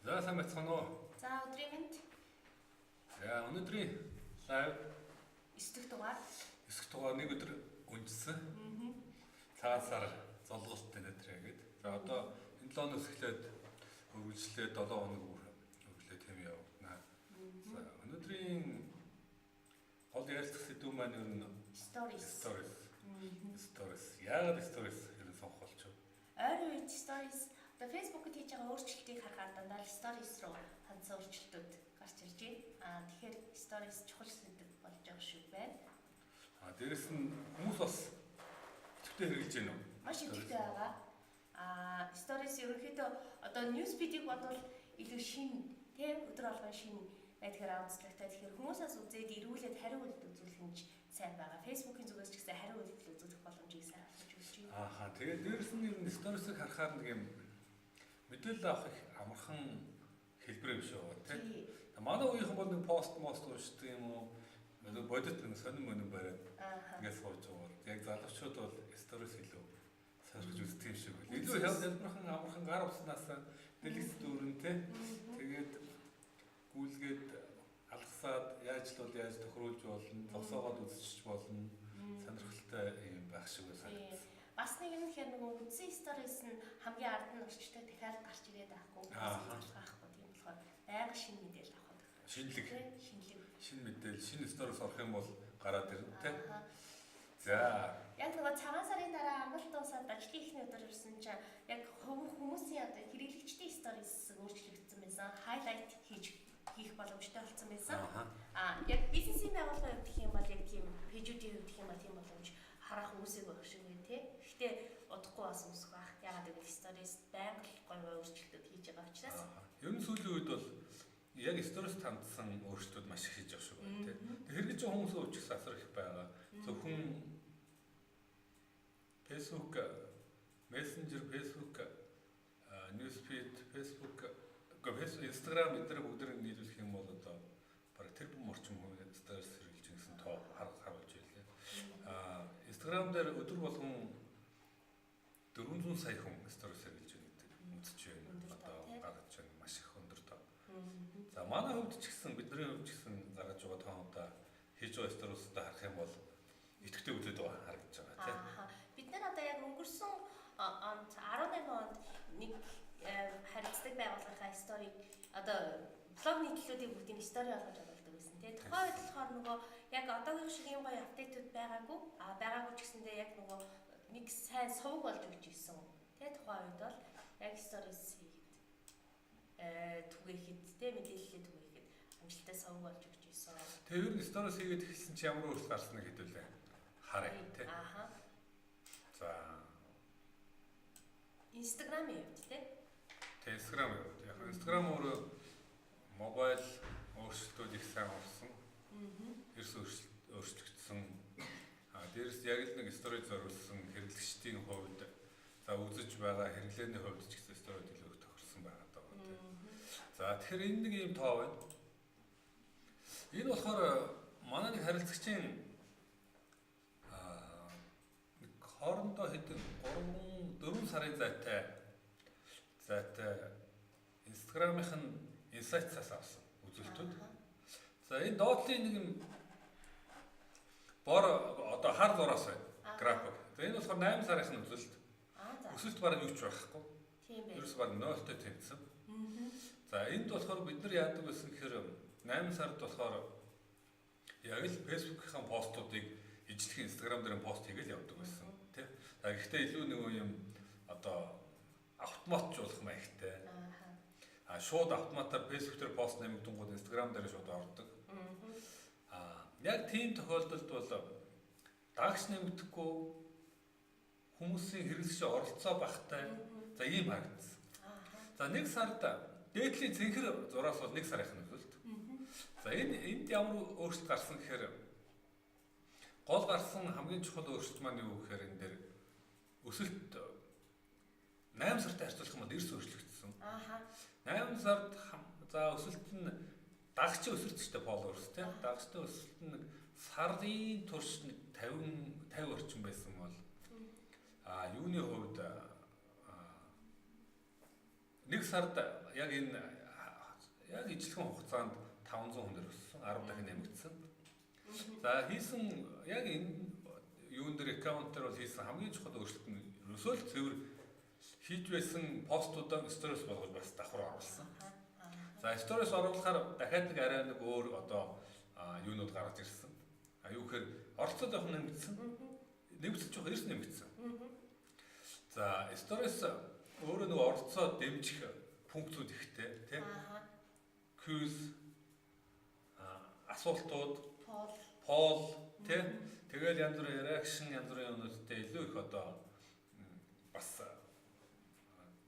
За сайн байцгаана уу? За өдрийн мэнд За өнөөдрийн лайв 9 дугаар. 9 дугаар нэг өдөр үндэсэн. Цагаан сар золголт өнөөдөр гээд. За одоо энэ 7 өнөөс эхлээд үргэлжлээд 7 хоног үргэлжлээд хэм явна. За өнөөдрийн гол ярилцах сэдв маань юу нэ? Stories. Яагаад stories хэрэг сонгох болчих вэ? Ойрын үед stories одоо Facebook-д хийж байгаа өөрчлөлтийг харахад дандаа stories руу хандсан өөрчлөлтүүд гарч ирж байна. Тэгэхээр stories чухал сэдв болж байгаа шүү байна. Дээрэс нь хүмүүс бас идэвхтэй хэрэгжилж байна уу? Маш идэвхтэй байгаа. Stories ерөнхийдөө одоо newsfeed-ийг бодвол илүү шин өдөр болгон шин байдгаар онцлогтой. Тэгэхээр хүмүүсээс үзээд ирүүлээд хариу үйлдэл үзүүлэх нь сайн байгаа. Facebook-ийн зүгээс ч гэсэн хариу үйлдэл үзүүлэх боломжийг сайн олгож өгч байна. Тэгээд дээрэс нь ер нь stories-ыг харахаар нэг юм мэдээлэл авах их амархан хэлбэр юм шүү тий. Манай үеийнхэн бол нэг пост уншдаг юм уу? Бодит нэг сонин бариад ингээс сууж байгаа. Яг залуучууд бол stories илүү сарж үздэг юм шиг байна. Илүү хэлбэрхэн амархан гар уснаас дэлгэц дүүрэн тий. Тэгээд гүйлгээд алгасаад яаж л бол яаж тохируулж болно, зогсоогоод үзчих болно. Сонирхолтой юм байх шиг байна. Бас нэг юм хэрэг нөгөө үдсэн stories нь хамгийн ард нь орчтой дахиад гарч ирээд байхгүй. Байхгүй тийм болохоор байнга шинэ мэдээлэл авах хэрэгтэй. Шинэ мэдээлэл, шинэ stories орох юм бол гараад ирнэ тий. За. Яг нөгөө цагаан сарын дараа амралт дуусаад ажлын ихний өдөр ирсэн чинь яг хүмүүсийн одоо хэрэглэгчдийн stories өөрчлөгдсөн байсан. Highlight хийх боломжтой болсон байсан. Яг бизнесийн байгууллагын хувьд гэх юм бол яг тийм пэйжүүдийн хувьд гэх юм бол тийм боломж харах үүсэг байх шиг байна тий. Гэхдээ удахгүй бас үүсэх байх. Ягаад гэвэл stories байнга гоё өөрчлөлтүүд хийж байгаа учраас. Ер нь сүүлийн үед бол яг stories тандсан өөрчлөлтүүд маш их хийж байгаа шиг байна тий. Хэрэгж байгаа хүмүүсийн хувьд ч гэсэн асар их байгаа. Зөвхөн Facebook, Messenger, Facebook, Newsfeed, Facebook, Instagram эдгээр бүгдийг нийлүүлэх юм бол одоо бараг тэр бүм орчим stories хэрэглэж гэсэн тоо харуулж байлаа. Instagram дээр өдөр болгон 400 сая хүн stories хэрэглэж байна гэдэг үзэж байна. Одоо гаргаж байна маш их өндөр тоо. За манай хувьд ч гэсэн бидний хувьд ч гэсэн гаргаж байгаа тоонуудаа хийж байгаа stories-уудаа харах юм бол идэвхтэй үзээд байгаа харагдаж байгаа тийм. Бид нар одоо яг өнгөрсөн онд 18 онд нэг харилцдаг байгууллагын сториг одоо блог нийтлүүдийн бүгдийн стори болгож оруулдаг байсан тийм. Тухайн үед болохоор нөгөө яг одоогийн шиг юм гоё апдейтүүд байгаагүй. Байгаагүй ч гэсэндээ яг нөгөө нэг сайн сувг болж өгч ирсэн. Тийм тухайн үед бол яг stories хийгээд түгээхэд тийм мэдээлэлээ түгээхэд амжилттай сувг болж өгч ирсэн. Тэгээ ер нь stories хийгээд эхэлсэн чи ямар өөрчлөлт гарсныг хэдүүлээ. Харъя тий. За. Instagram-ийн хувьд тий. Instagram-ийн хувьд яг Instagram өөрөө мобайл өөрчлөлтүүд их сайн орсон. Эрс өөрчлөгдсөн. Дээрээс яг л нэг story зориулсан хэрэглэгчдийн хувьд за үзэж байгаа хэрэглээний хувьд ч гэсэн story илүү тохирсон байгаа даа тий. За тэгэхээр энэ нэг юм тоо байна. Энэ болохоор манай нэг харилцагчийн хоорондоо хэдэн 3-4 сарын зайтай Instagram-ийн insights-аас авсан үзүүлэлтүүд. За энэ доотлын нэг юм одоо хар зураас байна. График. За энэ болохоор 8 сарын үзүүлэлт. Өсөлт бараг юу ч байхгүй. Тийм байх. Ерөөс бараг 0-тэй тэнцсэн. За энд болохоор бид нар яадаг гэсэн гэхээр 8 сард болохоор яг л Facebook-ийн постуудыг ижлэх Instagram дээр пост хийгээл явдаг байсан. Тэ. Гэхдээ илүү нэг юм одоо автоматжуулах маягтай. Шууд автоматар Facebook дээр пост нэмэгдэнгууд Instagram дээр шууд ордог. Яг тийм тохиолдолд бол дагч нэмэгдэхгүй хүмүүсийн хэрэглэгч оролцоо багтай. За ийм харагдсан. За нэг сард дээдлийн цэнхэр зураас бол нэг сарын үзүүлэлт. За энд ямар өөрчлөлт гарсан гэхээр гол гарсан хамгийн чухал өөрчлөлт маань юу гэхээр энэ дээр өсөлт 8 сартай харьцуулах юм бол эрс өөрчлөгдсөн. 8 сард за өсөлт нь дагчийн өсөлттэй followers тийм дагчтай өсөлт нь сарын турш 50 орчим байсан бол юуны хувьд нэг сард яг энэ яг ижлэгэн хугацаанд 500 хүн өссөн, 10 дахин нэмэгдсэн. За хийсэн яг энэ юун дээр аккаунт дээр бол хийсэн хамгийн чухал өөрчлөлт нь ерөөсөө л цэвэр хийж байсан постуудаа сторис болгож бас давхар оруулсан. За сторис оруулахаар дахиад нэг арай нэг өөр одоо юунууд гарч ирсэн. Юу гэхээр оролцоод явах нэмэгдсэн. Нэмэгдэж жоох эрс нэмэгдсэн. За сторис өөрөө нэг оролцоод дэмжих функцүүд ихтэй тийм. Квиз асуултууд, пол тийм. Тэгэл янз бүрийн реакшн, янз бүрийн юмнуудтай илүү их одоо бас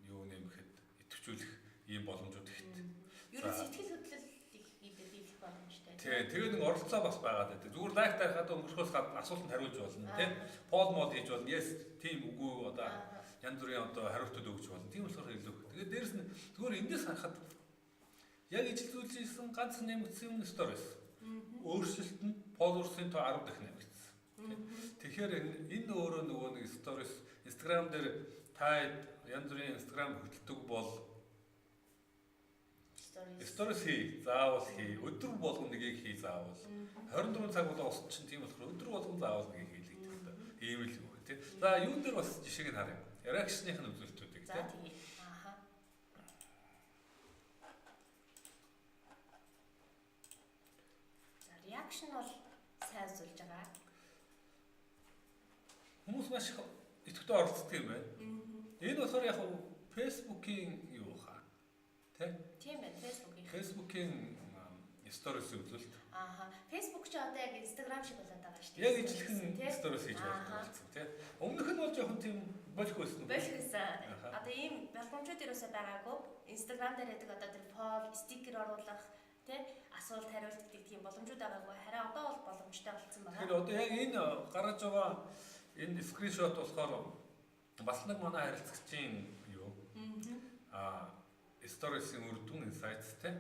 юу нэмэхэд идэвхжүүлэх ийм боломжууд ихтэй. Ер нь сэтгэл хөдлөл их идэх боломжтой. Тийм, тэгээд нэг оролцоо бас байгаад байдаг. Зүгээр лайк тарихад өнгөрөхөөс гадна асуултанд хариулж болно тийм. Пол мод хийж болно. Yes, тийм үгүй одоо янз бүрийн одоо хариултууд өгч болно. Тийм болохоор илүү. Тэгээд дээрэс нь зүгээр эндээс харахад яг ижил зүйлжсэн ганц нэмэгдсэн юм сторис. Өөрчлөлт нь фолловерсын тоо 10 дахин нэмэгдсэн. Тэгэхээр энэ өөрөө нөгөө нэг сторис Instagram дээр та янз бүрийн Instagram хөдөлдөг бол сторис хий, заавал хий, өдөр болгон нэгийг хий заавал. 24 цаг болоо ус чинь тийм болохоор өдөр болгон заавал нэгийг хийлэгдэх. Ийм л үг тийм. За юун дээр бас жишээг нь харъя. Реакшных нь үзүүлэлтүүдийг тийм. За тийм. За реакшн бол сайн зүйл байгаа. Хүмүүс маш их идэвхтэй оролцдог юм байна. Энэ болохоор яг Facebook-ийн юу хаа. Тийм байна. Facebook-ийн сторис үзүүлэлт. Facebook ч одоо яг Instagram шиг болоод байгаа шүү дээ. Яг ижлэхэн сторис хийж болсон тийм. Өмнөх нь бол жоохон тийм болох байсан уу? Болох байсан. Одоо ийм боломжууд ерөөсөй байгаагүй. Instagram дээр яадаг одоо тэр фол, стикер оруулах, тийм асуулт хариулт гэдэг тийм боломжууд байгаагүй. Харин одоо бол боломжтой болсон байна. Тэгэхээр одоо яг энэ гаргаж байгаа энэ скриншот болохоор бас нэг манай харилцагчийн юу? Сторисийн үр дүн инсайтс тийм.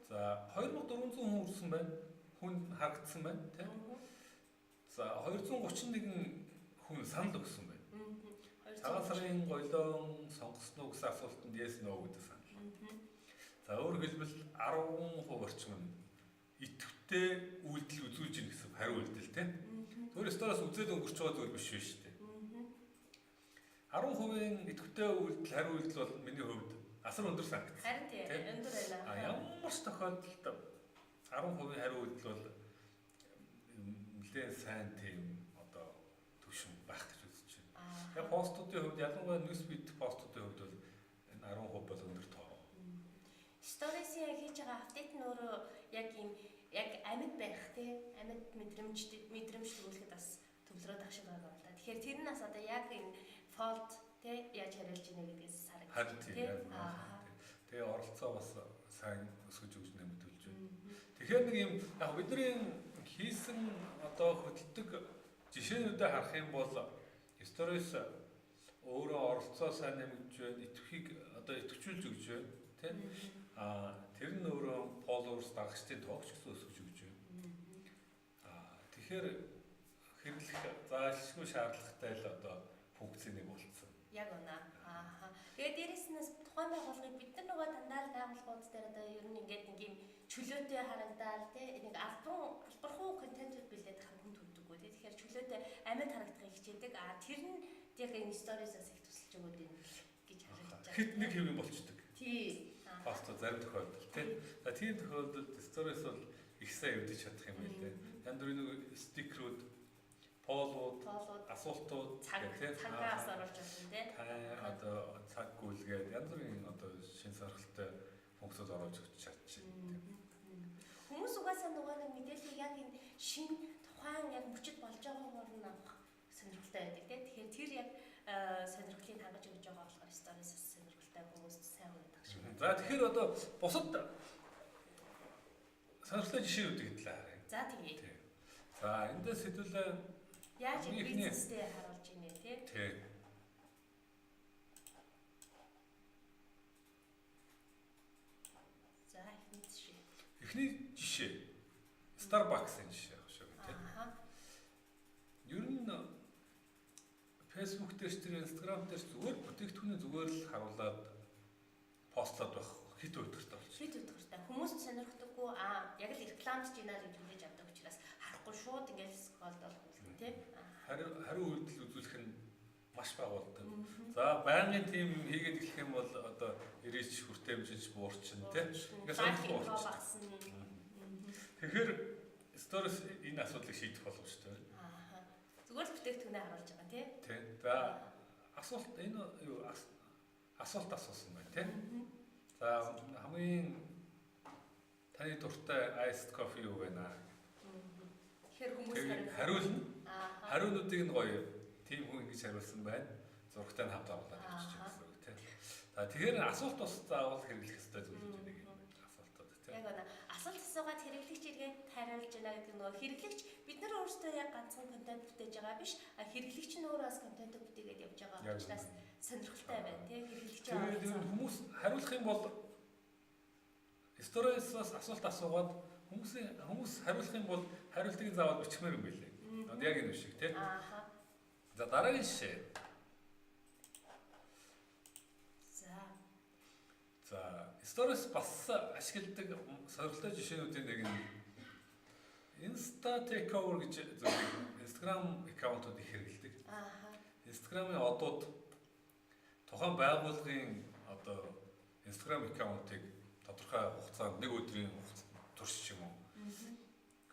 За 2400 хүн үрсэн байна. Хүн харагдсан байна тийм. За 231 хүн санал өгсөн байна. Цагаан сарын голоон сонгосноо гэсэн асуултанд yes no гэдэг санал. За өөрөөр хэлбэл 10% орчим нь идэвхтэй үйлдэл үзүүлж ийн гэсэн хариу үйлдэл тийм. Зүгээр сторис үзээд өнгөрч байгаа зүйл биш шүү дээ. 10% идэвхтэй үйлдэл хариу үйлдэл бол миний хувьд асар өндөр санагц. Харин тийм өндөр байна. Ямар ч тохиолдолд 10% хариу үйлдэл бол нэлээд сайн тийм одоо төвшин байх гэж үзэж байна. Яг постуудын хувьд ялангуяа newsfeed постуудын хувьд бол энэ 10% бол өндөр тоо. Сторисийн хийж байгаа апдейт нь өөрөө яг амьд байх тийм амьд мэдрэмж төрүүлэхэд бас төвлөрөөд ах шиг байгаа юм да. Тэгэхээр тэр нь бас одоо яг энэ фолд тийм яаж хариулж ийнэ гэдгээс харагдаж байна. Тэгээ оролцоо бас сайн өсгөж өгч нэмэгдүүлж байна. Тэгэхээр нэг юм яг бидний хийсэн одоо хөдөлдөг жишээнүүдээ харах юм бол сторис өөрөө оролцоо сайн нэмэгдэж байна, идэвхийг одоо идэвхжүүлж өгч байна, тийм. Тэр нь өөрөө followers дагагчдын тоогч гэсэн өсгөж өгч байна. Тэгэхээр хэрэглэх заашгүй шаардлагатай л одоо функцийн нэг болцсон. Яг үнэ. Тэгээд дээрэс нь тухайн байгууллагыг бид нар нөгөө дандаа байгууллагууд дээр одоо ер нь ингээд нэг юм чөлөөтэй харагдаад тий нэг албархуу контентууд бэлдээд харагдан төрдөггүй тий тэгэхээр чөлөөтэй амьд харагдахыг хичээдэг. Тэр нь яг энэ сторисаас их тусалж өгöd юм гэж харагдаж байна. Хэд нэг хэвэн болчдөг. Тий. Пост зарим тохиолдолд тий. За тийм тохиолдолд сторис бол их сайн өвдөж чадах юм байл тий. Янз бүрийн нэг стикерүүд полууд, асуултууд цагаас оруулж байна тий. Одоо цаг гүйлгээд янз бүрийн одоо шин сонирхолтой функцууд оруулж өгч чадчихна. Хүмүүс угаасаа нөгөө нэг мэдээлэл яг энэ шин тухайн яг мөчөд болж байгаагаар нь авах сонирхолтой байдаг тий. Тэгэхээр тэр яг сонирхлыг хангаж өгч байгаа болохоор сторисээс сонирхолтой хүмүүст сайн үнэ тагш. За тэгэхээр одоо бусад сонирхолтой жишээнүүдийг хэлээ харъя. За тэгээ. За эндээс хэдүүлээ яаж бизнестэй харуулж ийнэ тий. За эхний жишээ Starbucks-ын жишээ яг шүү тий. Ер нь Facebook дээр ч тэр Instagram дээр ч зүгээр бүтээгдэхүүний зүгээр л харуулад постлоод байх хит өдөртэй болчих. Хит өдөртэй. Хүмүүс сонирхдаггүй яг л рекламч гинаар гэж хүлээж авдаг учраас харахгүй шууд ингээд скролл болдог тийм. Хариу үйлдэл үзүүлэх нь маш бага болдог. За байнгын тийм хийгээд эхлэх юм бол одоо ирээч хүртээмжиж буурчин тийм. Ингээд сонирхол багасна. Тэгэхээр сторис энэ асуудлыг шийдэх боломжтой байна. Зүгээр л бүтээгдэхүүнээ харуулж байгаа тийм. Тийм. За асуулт энэ юу асуулт асуусан байна тийм. За хамгийн таны дуртай iced coffee юу вэ наа? Тэгэхээр хүмүүс хариулна. Хариунуудыг нь гоё тийм хүн ингэж хариулсан байна. Зурагтай нь хамт оруулаад ирчих гэсэн үг тийм. За тэгэхээр асуулт бас заавал хэрэглэх ёстой зүйл гэж нэг юм асуултууд тийм. Яг гоо асуулт асуугаад хэрэглэгч иргээд хариулж байна гэдэг нөгөө хэрэглэгч бид нар өөрсдөө яг ганцхан контент бүтээж байгаа биш. Хэрэглэгч нь өөрөө бас контент бүтээгээд явж байгаа учраас сонирхолтой байна тийм. Хэрэглэгч хүмүүс хариулах юм бол сторисоос асуулт асуугаад хүмүүс хариулах юм бол хариултыг заавал бичмээр юм билээ. Яг энэ шиг тийм. За дараагийн жишээ. За сторис бас ашигладаг сонирхолтой жишээнүүдийн нэг нь Insta Takeover гэж зөвхөн Instagram аккаунтууд их хэрэглэдэг. Instagram-ын одууд тухайн байгууллагын одоо Instagram аккаунтыг тодорхой хугацаанд нэг өдрийн турш ч юм уу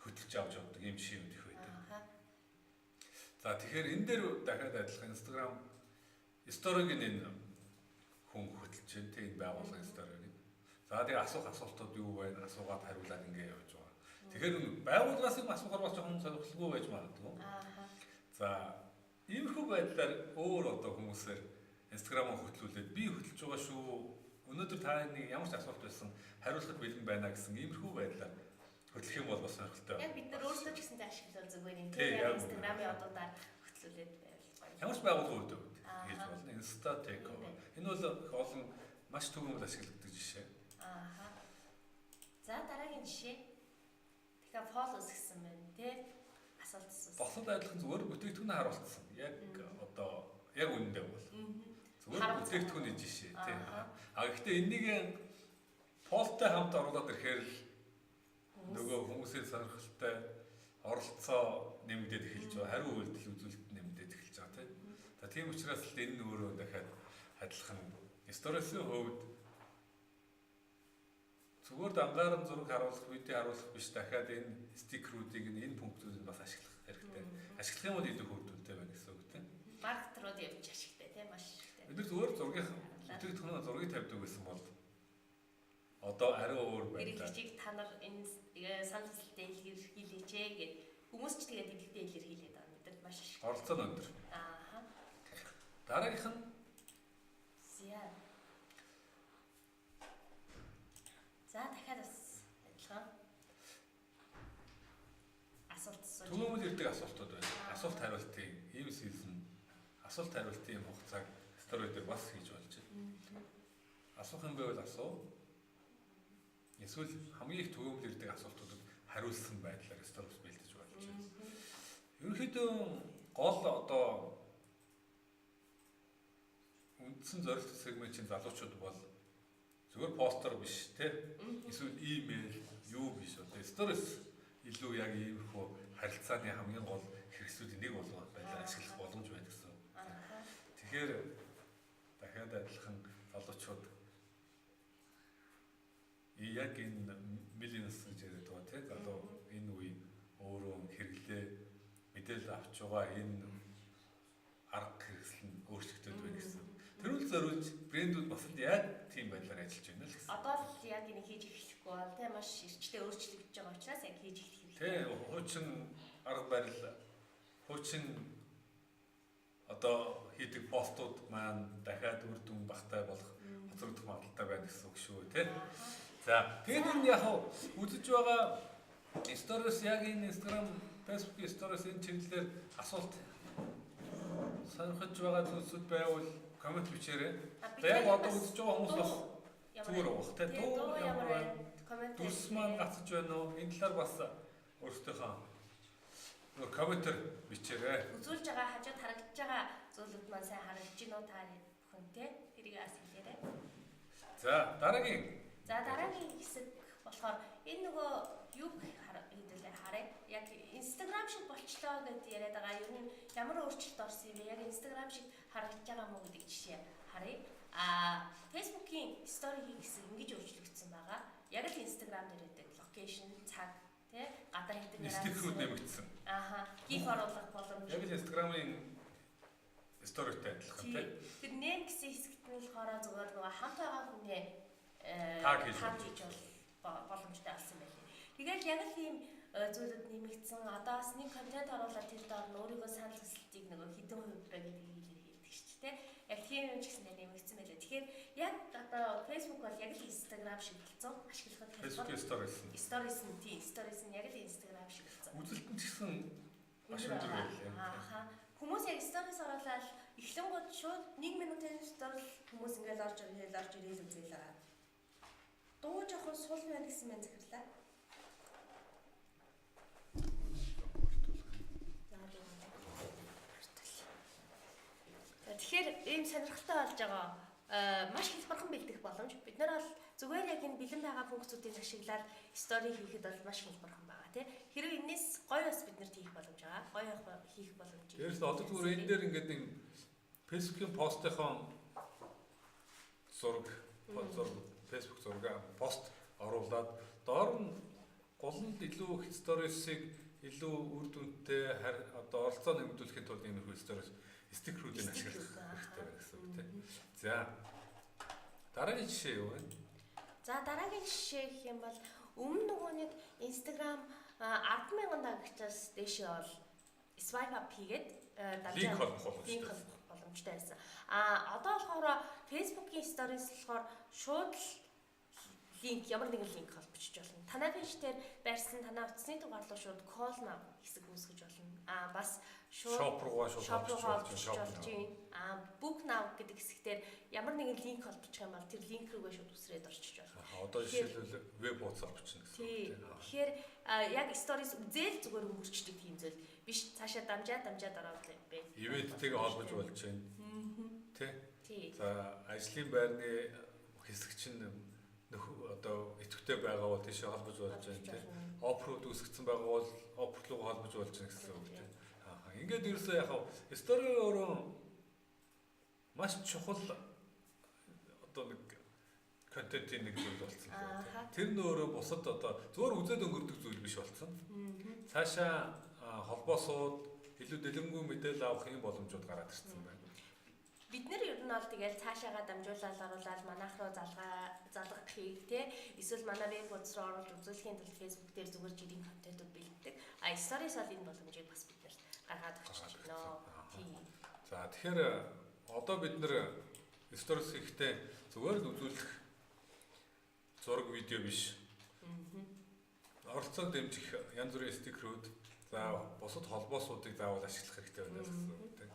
хөтлөж авч явдаг юм жишээнүүд их байдаг. За тэгэхээр энэ дээр дахиад адилхан Instagram сториг энэ хүн хөтлж байна тийм байгууллагын сториг. За тэгээ асуултууд юу вэ? Асуугаад хариулаад ингэ явж байгаа. Тэгэхээр байгууллагаас юм асуухаар бас жоохон сонирхолтой байж магадгүй. За иймэрхүү байдлаар өөр одоо хүмүүсээр Instagram-ыг хөтлүүлээд би хөтлж байгаа шүү. Өнөөдөр та нэг ямар ч асуулт байсан хариулахад бэлэн байна гэсэн иймэрхүү байдлаар хөтлөх юм бол бас сонирхолтой. Яг бид нар өөрсдөө ч гэсэн ашиглал зүгээр юм тийм. Instagram-ын одуудаар хөтлүүлээд байвал гоё. Ямар ч байгууллага үүдээ хийж болно. Insta Takeover. Энэ бол их олон маш түгээмэл ашигладаг жишээ. За дараагийн жишээ. Тэгэхээр follows гэсэн байна тийм. Асуулт асуусан. Босод адилхан зүгээр бүтээгдэхүүнээ харуулсан. Яг одоо яг үнэндээ бол. Зүгээр бүтээгдэхүүний жишээ тийм. Гэхдээ энийг посттой хамт оруулаад ирэхээр л нөгөө хүмүүсийн сонирхолтой оролцоо нэмэгдээд эхэлж байгаа. Хариу үйлдэл үзүүлэлт нэмэгдээд эхэлж байгаа тийм. За тийм учраас л энэ өөрөө дахиад адилхан сторисийн хувьд зүгээр дангаар зураг харуулах, видео харуулах биш дахиад энэ стикерүүдийг энэ пунктуудыг бас ашиглах хэрэгтэй. Ашиглах юм бол илүү хөвдөлтэй байна гэсэн үг тийм. Маркетрууд явж ашигтай тийм маш ашигтай. Бид нар зүгээр бүтээгдэхүүнээ зургийг тавьдаг байсан бол одоо ариун өөр байна. Хэрэглэгчийг та нар энэ санал хэлээр хийлээч гэд хүмүүс ч тэгээд дэлгэцтэй хэлээр хийлээд байгаа. Бид нар маш ашигтай. Оролцоо нь өндөр. Дараагийнх нь За дахиад бас адилхан асуулт асууж. Түгээмэл ирдэг асуултууд байна. Асуулт хариултын ийм сэлэн асуулт хариултын хугацааг стори дээр бас хийж болж байна. Асуух юм байвал асуу. Эсвэл хамгийн их түгээмэл ирдэг асуултуудад хариулсан байдлаар сторис бэлдэж болж байна. Ерөнхийдөө гол одоо үндсэн зорилт сегментийн залуучууд бол зүгээр постэр биш те эсвэл имэйл юу биш одоо сторис илүү яг иймэрхүү харилцааны хамгийн гол хэрэгслүүдийн нэг болгоод байлаа ашиглах боломж байдаг гэсэн. Тэгэхээр дахиад адилхан залуучууд яг энэ millions гэж яриад байгаа те залуу энэ үе өөрөө хэрэглээ мэдээлэл авч байгаа энэ арга хэрэгсэл нь өөрчлөгдөд байна гэсэн. Тэр үл зориулж брэндүүд бас л яг тийм байдлаар ажиллаж байна л гэсэн. Одоо л яг энэ хийж эхлэхгүй бол тийм маш эрчтэй өөрчлөгдөж байгаа учраас яг хийж эхлэх хэрэгтэй. Тийм хуучин арга барил хуучин одоо хийдэг постууд маань дахиад үр дүн багтай болох хоцрогдох магадaltaй байна гэсэн үг шүү тийм. За тэгээд энэ яг үзэж байгаа сторис яг энэ Instagram, Facebook сторис энэ чиглэлээр асуулт сонирхож байгаа зүйлсүүд байвал коммент бичээрэй. За яг одоо үзэж байгаа хүмүүс бас зүгээр уах те дуу ямар байна? Коммент дүрс маань гацж байна уу? Энэ талаар бас өөрсдийнхөө комментээр бичээрэй. Үзүүлж байгаа хажууд харагдаж байгаа зүйлүүд маань сайн харагдаж байна уу та бүхэн те? Тэрийг бас хэлээрэй. За дараагийн За дараагийн хэсэг болохоор энэ нөгөө юу хэдүүлээ харъя. Яг Instagram шиг болчлоо гэдээ яриад байгаа. Ер нь ямар өөрчлөлт орсон юм бэ? Яг Instagram шиг харагдаж байгаа мó гэдэг жишээ харъя. Facebook-ийн story хийх гэсэн ингэж өөрчлөгдсөн байгаа. Яг л Instagram дээр байдаг location, цаг, тий? Гадаа хэдэг стикерүүд нэмэгдсэн. Гиф оруулах боломж. Яг л Instagram-ын story-тэй адилхан тий. Тэр нэм гэсэн хэсэгт нь болохоор зүгээр нөгөө хамт байгаа хүний таг хийж боломжтой болсон байлээ. Тэгээд яг л ийм зүйлүүд нэмэгдсэн. Одоо бас нэг контент оруулаад тэр доор нь өөрийгөө санал хүсэлтийг нөгөө хэдэн хувь бэ гэдэг хэлээр хийдэг шүү дээ. Яг тийм юм ч гэсэн нэмэгдсэн байлээ. Тэгэхээр яг одоо Facebook бол яг л Instagram шиг болсон. Ашиглахад Facebook stories нь stories нь яг л Instagram шиг болсон. Үзэлт нь ч гэсэн маш өндөр байлээ. Хүмүүс яг stories оруулаад эхлэнгууд шууд 1 минутын story хүмүүс ингээд орж ирэл үзээл байгаа. Дуу жоохон сул байна гэсэн мэн захирлаа. Тэгэхээр ийм сонирхолтой болж байгаа маш хэлбархан бэлдэх боломж. Бид нар бол зүгээр яг энэ бэлэн байгаа функцүүдийг ашиглаад стори хийхэд бол маш хэлбархан байгаа тий. Хэрвээ энэс гоё бас бид нарт хийх боломж байгаа. Гоё хийх боломж. Тэрс одоо зүгээр энэ дээр ингээд нэг Facebook-ийн постынхон зураг Facebook зураг пост оруулаад доор нь гол нь илүү их сторисыг илүү үр дүнтэй одоо оролцоо нэмэгдүүлэхийн тулд ийм их сторис стикерүүдийг ашиглах хэрэгтэй байна гэсэн үг тийм. За дараагийн жишээ юу вэ? За дараагийн жишээ гэх юм бол өмнө нөгөө нэг Instagram 10,000 дагагчаас дээшээ бол swipe up хийгээд линк холбох боломжтой байсан. Одоо болохоор Facebook-ийн stories болохоор шууд линк ямар нэгэн линк холбогдож болно. Танай пэйж дээр байрсан танай утасны дугаар руу шууд call now хэсэг үүсгэж болно. Бас shop руугаа шууд холбож байна. Book now гэдэг хэсгээр ямар нэгэн линк холбочих юм бол тэр линк рүүгээ шууд үсрээд орчиж болно. Одоо жишээлбэл веб хуудас авчихна гэсэн. Тэгэхээр яг stories үзэл зүгээр өнгөрчдөг тийм зүйл биш. Цаашаа дамжаад ороод байна. Ивэнттэйгээ холбож болж байна. Тий. За ажлын байрны хэсэг чинь одоо идэвхтэй байгаа бол тийшээ холбож болж байна тий. Опрууд үүсгэсэн байгаа бол опр руу холбож болж байна гэсэн үг тий. Ингээд ерөөсөө яг стори өөрөө маш чухал одоо нэг контентын нэг зүйл болсон л тий. Тэр нь өөрөө бусад одоо зөвхөн үзээд өнгөрдөг зүйл биш болсон. Цаашаа холбоосууд илүү дэлгэрэнгүй мэдээлэл авах юм боломжууд гараад ирсэн байна. Бид нэр ер нь бол тэгэл цаашаагаа дамжуулаад оруулаад манайх руу залгахыг тий эсвэл манай веб хуудас руу оруулж үзүүлэхийн тулд Facebook дээр зүгээр жирийн контентууд бэлддэг. Stories бол энэ боломжийг бас бид нэр гаргаад өгч байна. Тий. За тэгэхээр одоо бид нэр stories хийхдээ зүгээр л үзүүлэх зураг видео биш. Оролцоог дэмжих янз бүрийн стикерүүд за бусад холбоосуудыг заавал ашиглах хэрэгтэй байна гэсэн үг тийм.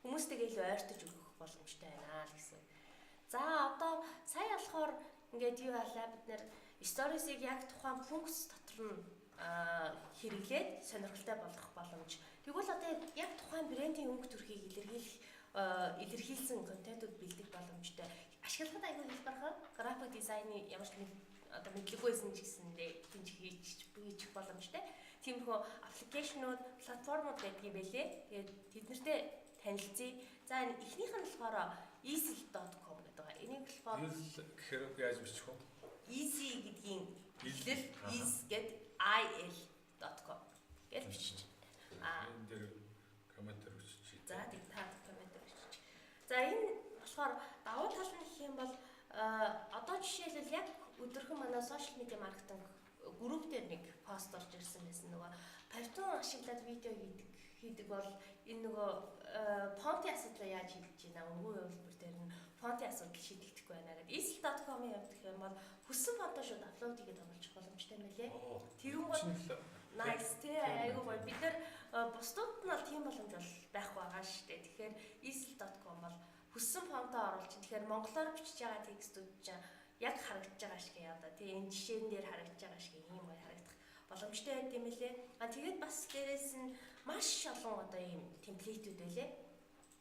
Хүмүүс тэгээл ойртож өгөх боломжтой байна л гэсэн. За одоо сая болохоор ингээд юу байлаа бид нэр stories-ыг яг тухайн функц дотор нь хэрэглээд сонирхолтой болгох боломж. Тэгвэл одоо яг тухайн брендийн өнгө төрхийг илэрхийлсэн контентууд бэлдэх боломжтой. Ашиглахад аягүй хэлбархан график дизайны ямар ч нэг одоо мэдлэггүйсэн ч гэсэндээ тэнч хийчих боломжтой. Тиймэрхүү аппликейшнууд, платформуд байдаг юм байлээ. Тэгээд тэднэртэй танилцъя. За эхнийх нь болохоор easy.com гэдэг байгаа. Энийг болохоор гэхээр яаж бичих вэ? Easy гэдгийн хэлэл is гэд il.com гэж бичиж. Энэ дээр комментээр бичиж. За тийм та комментээр бичиж. За энэ болохоор давуу тал нь гэх юм бол одоо жишээлбэл яг өдөрхөн манай сошиал медиа маркетинг групп дээр нэг пост орж ирсэн байсан нөгөө Python ашиглаад видео хийдэг бол энэ нөгөө фонтын асуудал яаж шийдэж байна? Өнгөө хувилбар дээр нь фонтын асуудал шийдэгдэхгүй байна гэдэг. Easel.com-ийн хувьд гэх юм бол хүссэн фонтоо шууд аплод хийгээд оруулах боломжтой юм байлээ. Тэгэнгүүт nice тий айгуу гоё. Бид нэр бусдууд нь бол тийм боломж бол байхгүй байгаа шүү дээ. Тэгэхээр easel.com бол хүссэн фонтоо оруулж. Тэгэхээр монголоор бичиж байгаа текстүүд чинь яг харагдаж байгаа шиг одоо тий энэ жишээн дээр харагдаж байгаа шиг ийм гоё харагдах боломжтой байт юм лээ. Тэгээд бас дээрээс нь маш олон одоо ийм темплейтүүд байлээ.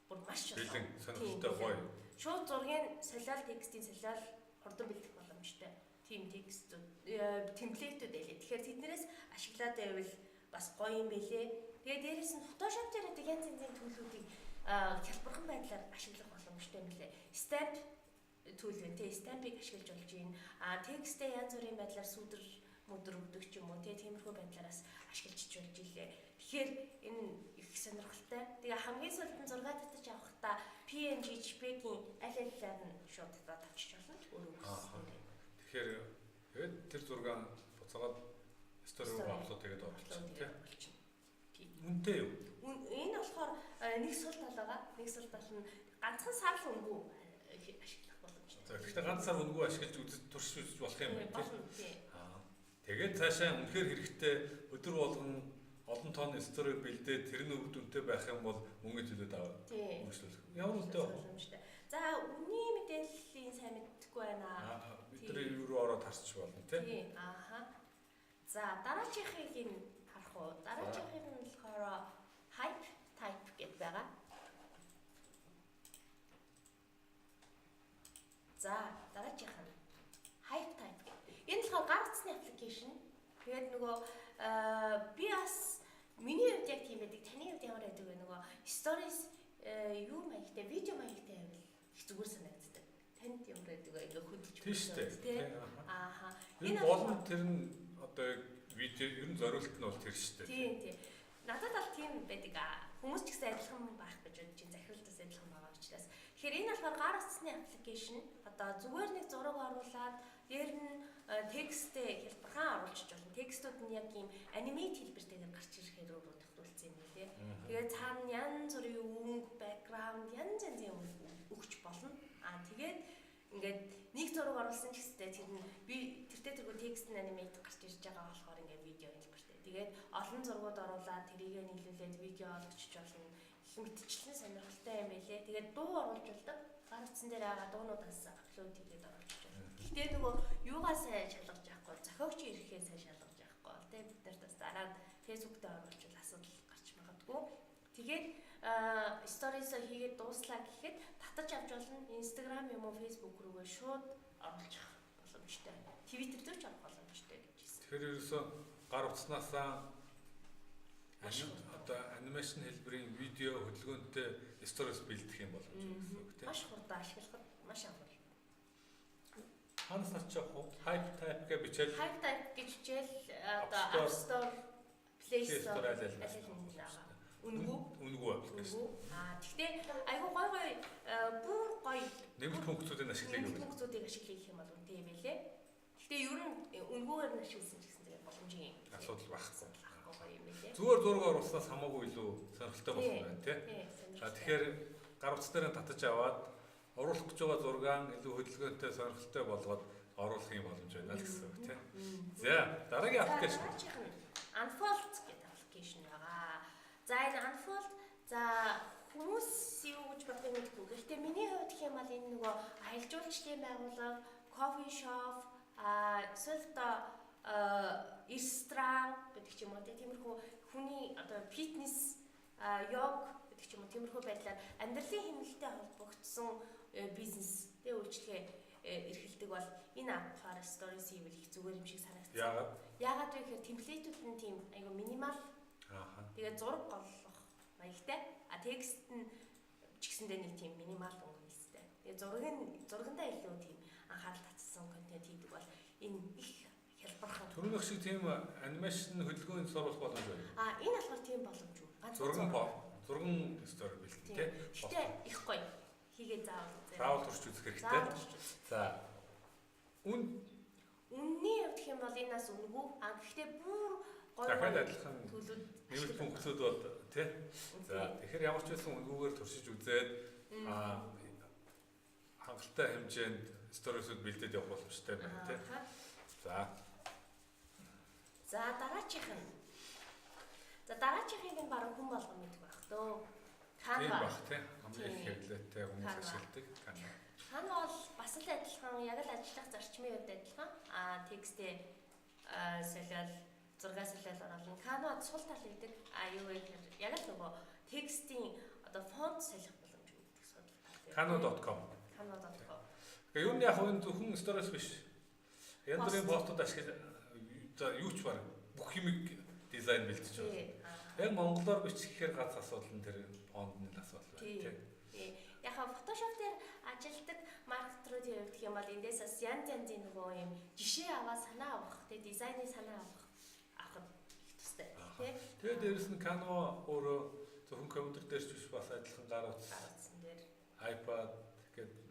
Бүр маш олон. Сонирхолтой гоё. Шууд зургийн солиал текстийн солиал хурдан бэлдэх боломжтой тийм текстүүд темплейтүүд байлээ. Тэгэхээр тэднэрээс ашиглаад байвал бас гоё юм байлээ. Тэгээд дээрэс нь Photoshop дээр гэдэг янз янзын төлөвүүдийг хялбархан байдлаар ашиглах боломжтой юм лээ. Stamp төлөв нь тий стампыг ашиглаж болж байна. Текстээ янз бүрийн байдлаар сүдэр мөдөр өгдөг ч юм уу тиймэрхүү байдлаараас ашиглаж болж илээ. Тэгэхээр энэ их сонирхолтой. Тэгээ хамгийн сүүлд нь зураг татаж авахдаа PNG, JPEG-ийн аль алиар нь шууд татаад авчиж болно. Өөрөө үгүйсэн. Тэгэхээр тэр зураг буцаагаад стори руу аплод тэгээд оруулчихсан тийм. Үнэтэй юу? Энэ болохоор нэг сул тал байгаа. Нэг сул тал нь ганцхан сарл өнгөө ашиглах боломжтой. За гэхдээ ганц сар өнгөө ашиглаж туршиж үзэж болох юм байна тийм. Тэгээд цаашаа үнэхээр хэрэгтэй өдөр болгон олон тонн стори бэлдээд тэр нь үр дүнтэй байх юм бол мөнгө төлөөд үйлчлүүлэх. Ямар үнэтэй боломжтой. За үнийн мэдээллийн сайн мэдхгүй байна. Бидний юу руу ороод харчих болно тийм. За дараачихыг нь харах уу? Дараачихыг нь болохоор hype type гэдэг байгаа. За дараачих нь hype type. Энэ болохоор гар утасны аппликейшн. Тэгээд нөгөө би бас миний хувьд яг тийм байдаг. Таны хувьд ямар байдаг вэ? Нөгөө stories юу маягтай, видео маягтай байвал их зүгээр санагддаг. Танд ямар байдаг вэ? Ингээ хөдөлж үзсэн тийм. Энэ болон тэр нь одоо видео ер нь зориулт нь бол тэр шүү дээ. Тийм. Надад бол тийм байдаг. Хүмүүс ч гэсэн адилхан байх гэж бодож байна. Захиралтаас адилхан байгаа учраас. Тэгэхээр энэ болохоор гар утасны аппликейшн. Одоо зүгээр нэг зураг оруулаад дээр нь текстээ хялбархан оруулчих болно. Текстүүд нь яг ийм анимейт хэлбэртэйгээр гарч ирэхээр рүү тохируулсан юм лээ. Тэгээд цаана янз бүрийн өнгө, бэкграунд янз янзын өгч болно. Тэгээд ингээд нэг зураг оруулсан ч гэстэй тэр нь би тэртээ тэргүй текст нь анимейт гарч ирж байгаа болохоор ингээд видео хэлбэртэй. Тэгээд олон зургууд оруулаад тэрийгэ нийлүүлээд видео олгочих болно. Их мэтчлэн сонирхолтой юм байлээ. Тэгээд дуу оруулж болдог. Гар утсан дээр байгаа дуунуудаас апплод хийгээд оруулж байна. Гэхдээ нөгөө юугаа сайн шалгаж яахгүй, зохиогчийн эрхээ сайн шалгаж яахгүй. Тэгээд бид нарт бас дараа Facebook дээр оруулж асуудал гарч магадгүй. Тэгээд stories-а хийгээд дууслаа гэхэд татаж авч болно. Instagram юм уу Facebook руугаа шууд оруулах боломжтой. Twitter дээр ч авах боломжтой гэж хэлсэн. Тэгэхээр ерөөсөө гар утаснасаа одоо анимашн хэлбэрийн видео хөдөлгөөнтэй stories бэлдэх юм боломж гэсэн үг тийм. Маш хурдан ашиглахад маш амархан. Ханаас авчих уу? Hype type гэж бичээл. Hype type гэж бичээл одоо App Store, Play Store Үнгүү аппликейшн. Гэхдээ айгүй гой бүр гоё нэмэлт функцүүдийг ашиглах юм. Нэмэлт функцүүдийг ашиглах юм бол үнэтэй юм байлээ. Гэхдээ ер нь үнгүүгээр нь ашигласан ч гэсэн тэгээд боломжийн асуудал байхгүй. Гоё юм байлээ. Зүгээр зураг оруулснаас хамаагүй илүү сонирхолтой болох юм байна тийм. Тэгэхээр гар утас дээр татаж аваад оруулах гэж байгаа зургаан илүү хөдөлгөөнтэй сонирхолтой болгоод оруулах юм боломж байна л гэсэн үг тийм. За дараагийн аппликейшн. Unfold гэдэг аппликейшн байгаа. За энэ Unfold за хүмүүс юу гэж боддог юм бэ? Гэхдээ миний хувьд гэх юм бол энэ нөгөө аялал жуулчлалын байгууллага, coffee shop, эсвэл ресторан гэдэг ч юм уу тиймэрхүү хүний одоо фитнес, йог гэдэг ч юм уу тиймэрхүү байдлаар амьдралын хэмнэлтэд холбогдсон бизнес тэ үйлчлэгээ эрхэлдэг бол энэ аппаар stories хийвэл их зүгээр юм шиг санагдсан. Яагаад вэ гэхээр темплейтүүд нь тийм айгу минимал. Тэгээд зураг голлох маягтай. Текст нь ч гэсэндээ нэг тийм минимал өнгө хэлстэй. Тэгээд зургандаа илүү тийм анхаарал татсан контент хийдэг бол энэ их хялбархан. Түрүүнийх шиг тийм анимашн хөдөлгөөнд оруулах боломж байна. Энэ болохоор тийм боломжгүй. Зурган стори бэлтэн тий. Гэтэ их гоё. Хийгээ заавал. Заавал турш үзэх хэрэгтэй. За. Үнний хувьд гэх юм бол энэ нас үнэгүй. Гэхдээ бүр гоё. Дахиад адилхан нэмэлт функцүүд бол тий. За тэгэхээр ямар ч байсан үнгүүгээр туршиж үзээд хангалттай хэмжээнд сторисүүд бэлдээд явах боломжтой байна тий. За дараачих нь. За дараачихыг нь баруун хүн болгоно гэдэг байх дөө. Canva баг тий. Хамгийн их хэрэглээтэй хүмүүс ашигладаг Canva. Canva бол бас л адилхан яг л ажиллах зарчмын хувьд адилхан. Текстээ солиод зураг солиод оруулна. Canva сул тал гэдэг. Юу вэ гэхээр яг л нөгөө текстийн одоо фонт солих боломж өгдөг сул тал. Canva.com. Canva.com. Гэхдээ юу нь яг энэ зөвхөн stories биш. Янз бүрийн постууд ашигла за юу ч баг бүх юмыг дизайн бэлтэж байна. Яг монголоор бичих гэхээр гац асуудал нь тэр фондны асуудал байна тийм. Яг Photoshop дээр ажилладаг маркетруудын хувьд гэх юм бол эндээс бас янз янзын нөгөө юм жишээ аваад санаа авах, тэгээ дизайны санаа авахд их тустай тийм. Тэгээ дээрэс нь Canva өөрөө зөвхөн компьютер дээр ч биш бас адилхан гар утсан дээр iPad гэдэг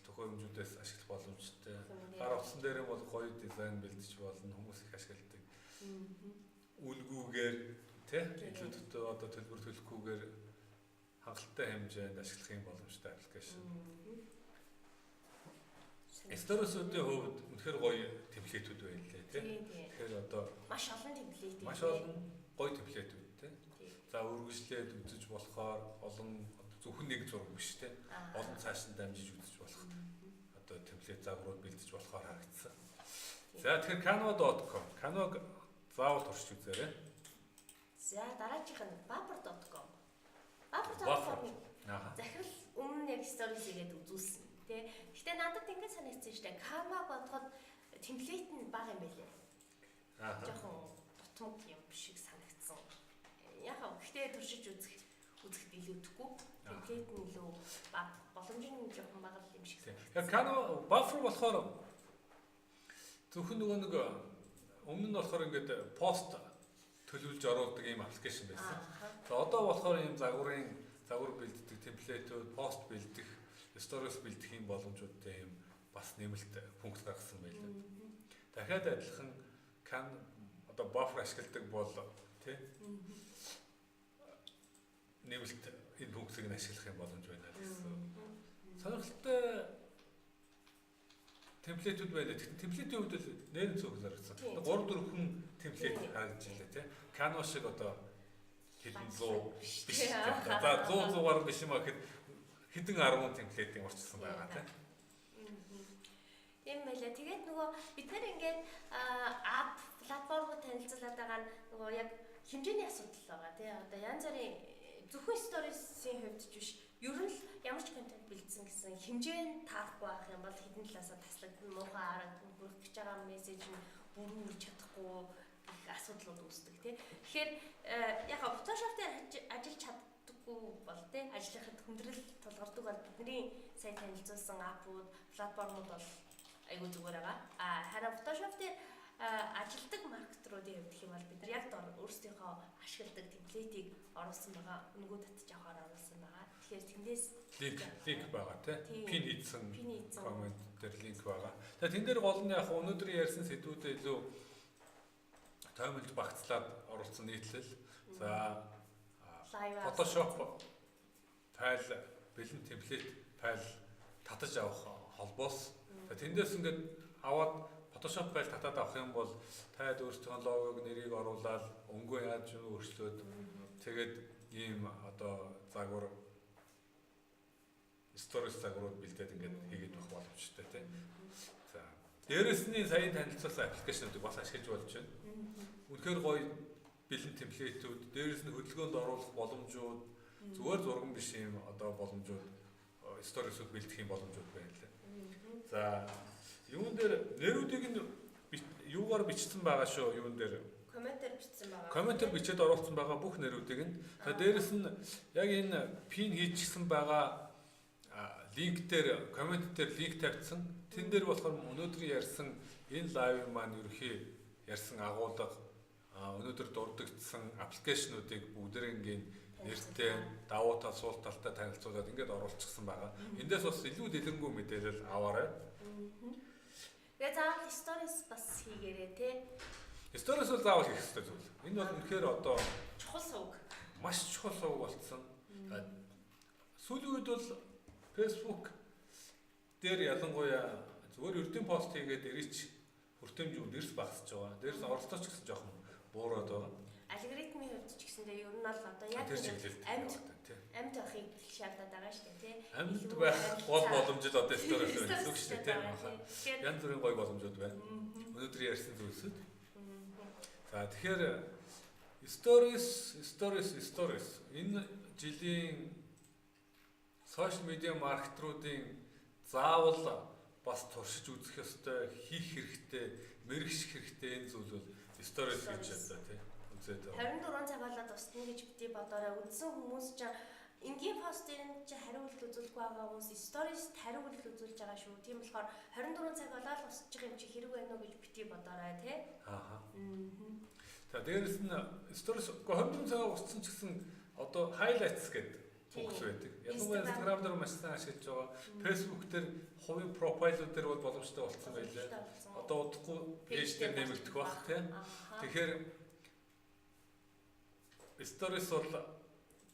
төхөөрөмжүүдээс ашиглах боломжтой. Гар утсан дээр бол гоё дизайн бэлдэж болно, хүмүүс их ашигладаг. Үлгүүгээр тийм илүү төдөө одоо төлбөр төлөхгүйгээр хангалттай хэмжээнд ашиглах юм боломжтой аппликейшн. Stories-уудын хувьд үнэхээр гоё темплейтүүд байна лээ тийм. Тэгэхээр одоо маш олон темплейт. Маш олон гоё темплейтүүд тийм. За үргэлжлээд үзэж болохоор олон зөвхөн нэг зураг биш тийм. Олон цааш нь дамжиж үзэж болох. Одоо темплейт загварууд бэлдэж болохоор харагдсан. За тэгэхээр canva.com. Canva заавал туршиж үзээрэй. За дараагийнх нь buffer.com. Buffer.com захирал өмнө яг stories игээд үзүүлсэн тий. Гэтэ надад ингэж санагдсан шүү дээ. Canva бодоход темплейт нь бага юм байлээ. Жохон дутмаг юм шиг санагдсан. Яг гэхдээ туршиж үзэхэд илүүдэхгүй. Темплейт нь илүү бага, боломж нь жохон бага юм шиг санагдсан. Яг Canva buffer болохоор зөвхөн нөгөө нэг өмнө нь болохоор ингээд пост төлөвлөж оруулдаг ийм аппликейшн байсан. За одоо болохоор ийм загвар бэлддэг темплейтүүд, пост бэлдэх, stories бэлдэх ийм боломжуудтай ийм бас нэмэлт функц гаргасан байлаа. Дахиад адилхан одоо buffer ашигладаг бол тий нэмэлт энэ функцийг нь ашиглах юм боломж байна гэсэн. Сонирхолтой темплейтүүд байлаа. Темплейтийн хувьд л нэр нь цөөхөн зарагдсан. 3-4 хүн темплейт харагдаж байлаа тий. Canva шиг одоо хэдэн 100 биш. За 100 биш юм аа гэхэд хэдэн 10 темплейтийн урчсан байгаа тий. Тийм байлаа. Тэгээд нөгөө бид нэр ингээд app платформыг танилцуулаад байгаа нөгөө яг хэмжээний асуудал байгаа тий. Одоо янз бүрийн зөвхөн stories-ийн хувьд ч биш. Ер нь л ямар ч контент бэлдсэн гэсэн хэмжээ нь таарахгүй байх юм бол хэдэн талаасаа таслагдсан муухай харагдсан хүрэх гэж байгаа мессеж нь бүрэн үрж чадахгүй гэх асуудлууд үүсдэг тий. Тэгэхээр яг Photoshop дээр ажиллаж чаддаггүй бол тий ажлынхад хүндрэл тулгардаг бол бидний сайн танилцуулсан аппууд, платформуд бол айгүй зүгээр байгаа. Харин Photoshop дээр ажилдаг маркетруудын хувьд гэх юм бол бид нар яг өөрсдийнхөө ашигладаг темплейтийг оруулсан байгаа, өнгөө татж авахаар оруулсан байгаа. Тэгэхээр тэндээс линк байгаа тий. Пин хийсэн коммент дээр линк байгаа. Тэгээ тэн дээр гол нь яг өнөөдөр ярьсан сэдвүүдэд илүү тоймолж багцлаад оруулсан нийтлэл. За Photoshop файл, бэлэн темплейт файл татаж авах холбоос. Тэндээс ингээд аваад Photoshop файл татаад авах юм бол таад өөрсдөө логог, нэрийг оруулаад өнгөө яаж өөрчлөөд тэгээд ийм одоо загвар stories загварууд бэлдээд ингээд хийгээд байх боломжтой тийм. За дээрэс нь саяын танилцуулсан аппликейшнуудыг бас ашиглаж болж байна. Үнэхээр гоё бэлэн темплейтүүд, дээрэс нь хөдөлгөөнд оруулах боломжууд, зүгээр зурган биш юм одоо боломжууд, stories-ууд бэлдэх юм боломжууд байна лээ. За юун дээр нэрүүдийг нь юугаар бичсэн байгаа шүү, юун дээр комментээр бичсэн байгаа. Комментээр бичээд оруулсан байгаа бүх нэрүүдийг нь. За дээрэс нь яг энэ пин хийчихсэн байгаа линк дээр коммент дээр линк тавьсан. Тэн дээр болохоор өнөөдөр ярьсан энэ лайвын маань ерөхий ярьсан агуулга өнөөдөр дурддагдсан аппликейшнуудыг бүгдээрээ нэртэй давуу тал суул талтай танилцуулаад ингээд оруулчихсан байгаа. Эндээс бас илүү дэлгэрэнгүй мэдээлэл аваарай. Тэгээ заавал stories бас хийгээрэй те. Stories бол заавал хийх хэрэгтэй зүйл. Энэ бол үнэхээр одоо чухал сувг. Маш чухал сувг болцсон. Сүүлийн үед бол Facebook дээр ялангуяа зүгээр эрдэм пост хийгээд ирээч хүртээмжүүд эрс багасч байгаа. Дээрс оролцооч гэсэн жоохон буураад байгаа. Алгоритмын хувьд ч гэсэндээ ер нь бол одоо яг амьд байхыг шаардаад байгаа шүү дээ тий. Амьд байх гол боломж л одоо stories байх шүү дээ тий. Янз бүрийн гоё боломжууд байна. Өнөөдөр ярьсан зүйлсүүд. За тэгэхээр stories энэ жилийн сошиал медиа маркетруудын заавал бас туршиж үзэх ёстой, хийх хэрэгтэй, мэрэгших хэрэгтэй энэ зүйл бол сторис гэж одоо тий. Үзээд байгаа. 24 цаг болоод устна гэж бити бодоорой. Үзсэн хүмүүс ч энгийн постын чи хариулт үзүүлэх байгаа хүмүүс сторис хариулт үзүүлж байгаа шүү. Тийм болохоор 24 цаг болоод устж байгаа юм чи хэрэг байна уу гэж бити бодоорой тий. Аа. За дээрэс нь сторис 24 цагаа устсан ч гэсэн одоо highlights гэдэг фокус байдаг. Ялангуяа Instagram дээр маш сайн ашиглаж байгаа. Facebook дээр хувийн профайлууд дээр бол боломжтой болсон байлаа. Одоо удахгүй пэйж дээр нэмэгдэх бах тийм. Тэгэхээр сторис бол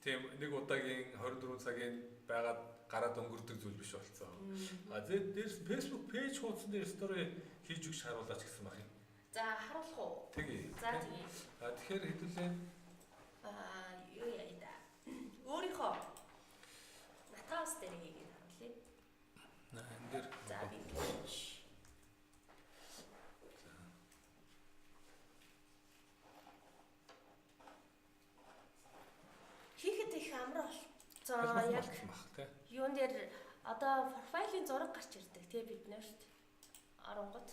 тийм нэг удаагийн 24 цагийн байгаад гараад өнгөрдөг зүйл биш болцсон. А дээрс Facebook пэйж хуудсан дээр стори хийж өгч харуулаач гэсэн баг юм. За харуулах уу? Тэгье. За тэгье. А тэгэхээр хэдүүлээ юу яа да. Өөрийнхөө натаас дээр хийгээд харуулъя. энэ дээр за би пэйж. Хийхэд их амар бол. За яг юун дээр одоо профайлын зураг гарч ирдэг тий бид нарт. Оронгот.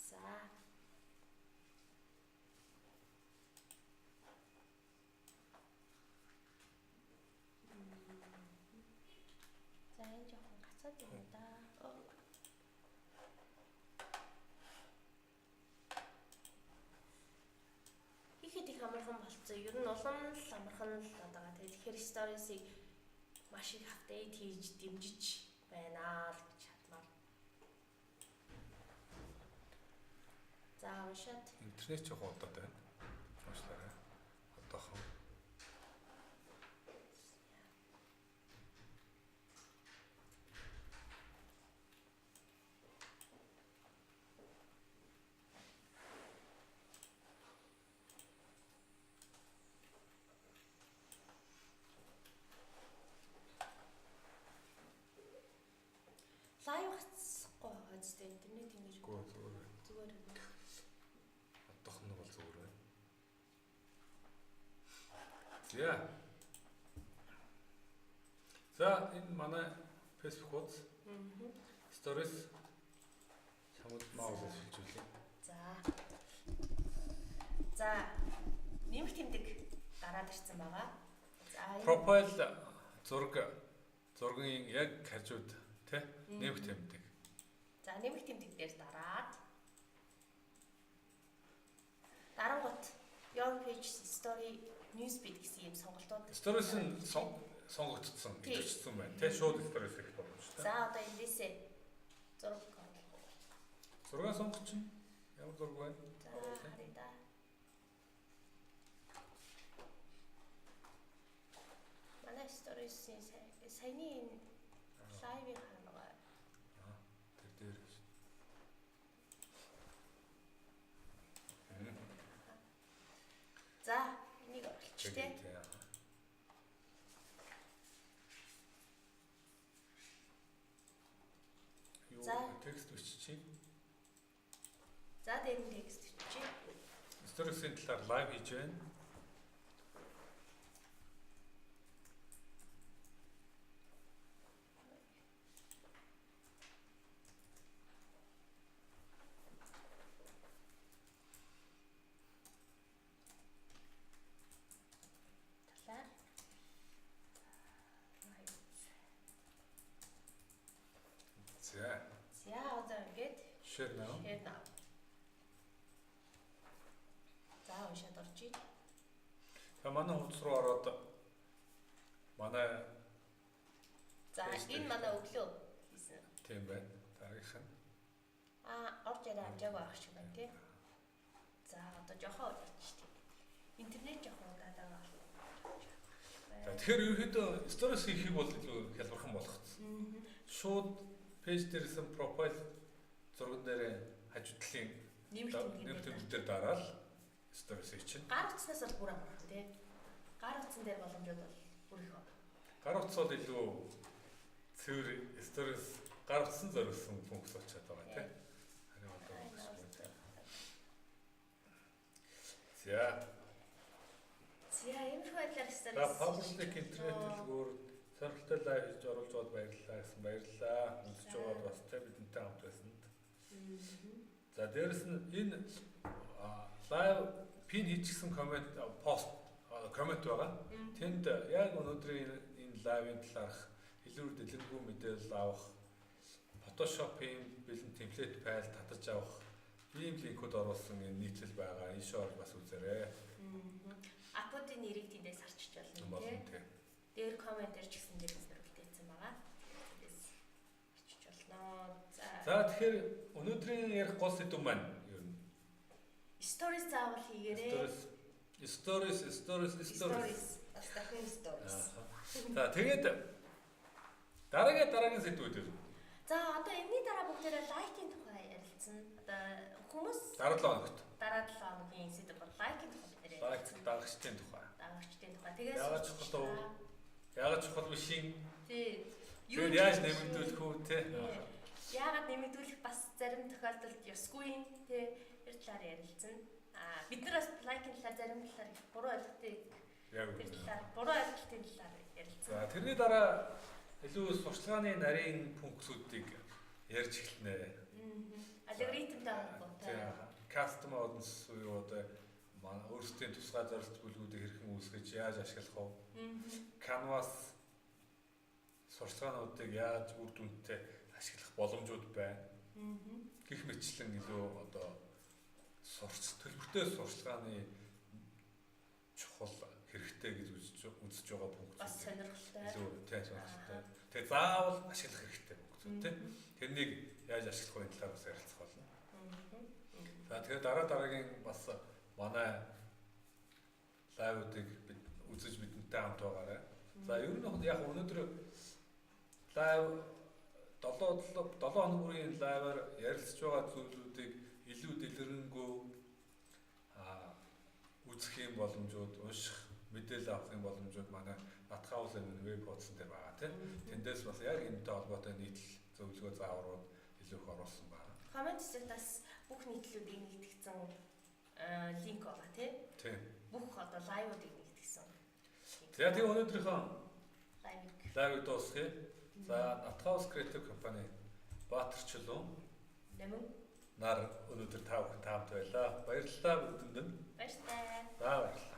За. За энэ жоохон гацаад байна да. Ихэд их амархан болцсон. Ер нь улам л амархан л байгаа. Тэгэхээр сторисыг маш их апдейт хийж дэмжиж байна л гэж хатмаар. За уншаад. Интернет жоохон удаад байна. Уншлаарай. Одоохон. Лайв хацсахгүй байгаа зү интернет ингэж зүгээр. Одоохон нь бол зүгээр байна. За энэ манай Facebook хуудас. Stories чамд маус шилжүүлээ. За нэмэх тэмдэг гараад ирсэн байгаа. За профайл зургийн яг хажууд тий нэмэх тэмдэг. За нэмэх тэмдэг дээр дарангуут your page story newsfeed гэсэн юм сонголтууд. Stories нь сонгогдсон, идэвхжсэн байна. Тэ шууд stories их боломжтой. За одоо эндээсээ зураг сонгоч. Ямар зураг байна? За харъя да. Манай stories-ийн саяны лайвыг харгаа. Тэр дээр. За энийг оруулчих тий. За текст биччихье. За дээр нь текст биччихье. Stories-ийн талаар лайв хийж байна. За одоо ингээд share now. За уншаад орчих. За манай хуудас руу ороод манай за энэ манай өглөө хийсэн. Тийм байна. Тарих нь. Орж ирээ амжааг авах шиг байна тий. За одоо жоохон удаач тий. Интернет жоохон удаад байгаа. За тэгэхээр ерөөхдөө stories хийхийг бол илүү хялбархан болгоцсон. Шууд пэйж дээрсэн профайл зурган дээр хажуудлын нэмэлт тэмдэг дээр дараал stories чинь. Гар утаснаас бол бүр амархан тий. Гар утсан дээр боломжууд бол бүр их байна. Гар утас бол илүү цэвэр stories гар утсан зориулсан функц очиад байгаа тий. Харин одоо За энэ байдлаар stories. За public интернет дэлгүүр Сонирхолтой лайв хийж оруулж байгаад баярлалаа гэсэн баярлалаа. Үзэж байгаад бас тэ бидэнтэй хамт байсанд. За дээрэс нь энэ лайв пин хийчихсэн коммент байгаа. Тэнд яг өнөөдрийн энэ лайвын талаарх илүү дэлгэрэнгүй мэдээлэл авах, Photoshop-ийн бэлэн темплейт файл татаж авах ийм линкүүд оруулсан энэ нийтлэл байгаа. Ийшээ орж бас үзээрэй. Аппуудын нэрийг тэндээс харчиж болно тийм. Дээр комментэр ч гэсэн дээрээс нөрөлтөөсөн байгаа. Тэндээс харчиж болно. За тэгэхээр өнөөдрийн ярих гол сэдв маань юу вэ? Stories заавал хийгээрэй. Stories. Бас дахин stories. За тэгээд дараагийн сэдвүүд үү? За одоо энэний дараа бүгдээрээ лайкийн тухай ярилцсан. Одоо хүмүүс дараа 7 хоногт. Дараа 7 хоногийн сэдв бол лайкийн тухай бид нэр лайк дагагчдын тухай. Дагагчдын тухай. Тэгээс яагаад чухал биш юм? Тий. Юу яаж нэмэгдүүлэх үү те? Яагаад нэмэгдүүлэх бас зарим тохиолдолд ёсгүй юм те. Тэр талаар ярилцсан. Бид нар бас лайкийн талаар зарим талаар буруу ойлголтыг тэр талаар буруу ойлголтын талаар ярилцсан. За тэрний дараа илүү сурчлагын нарийн функцүүдийг ярьж эхэлнэ. Алгоритмтай холбоотой. Custom audience буюу одоо манай өөрсдийн тусгай зорилт бүлгүүдийг хэрхэн үүсгэж яаж ашиглах вэ? Canvas сурчлагынуудыг яаж үр дүнтэй ашиглах боломжууд байна. Гэх мэтлэн илүү одоо төлбөртэй сурчлагын чухал хэрэгтэй гэж үзэж байгаа пункт. Бас сонирхолтой. Илүү тийм сонирхолтой. Тэгээ заавал ашиглах хэрэгтэй пункт тийм. Тэрнийг яаж ашиглах вэ талаар бас ярилцах болно. За тэгэхээр дараагийн бас манай лайвуудыг үзэж бидэнтэй хамт байгаарай. За ер нь яг өнөөдөр лайв 7 хоног бүрийн лайваар ярилцж байгаа зүйлүүдийг илүү дэлгэрэнгүй үзэх юм боломжууд, унших, мэдээлэл авах юм боломжууд манай Nathaus веб хуудсан дээр байгаа тийм. Тэндээс бас яг энэтэй холбоотой нийтлэл зөвлөгөө зааврууд илүү их оруулсан байна. Коммент хэсэгтээс бүх нийтлүүдийг нэгтгэсэн линк байгаа тийм. Бүх одоо лайвуудыг нэгтгэсэн. За тийм өнөөдрийнхөө лайвыг дуусгая. За Nathaus Creative Company Баатарчлуу нар өнөөдөр та бүхэн таамт байлаа. Баярлалаа бүгдэнд. Баярлалаа. За баярлалаа.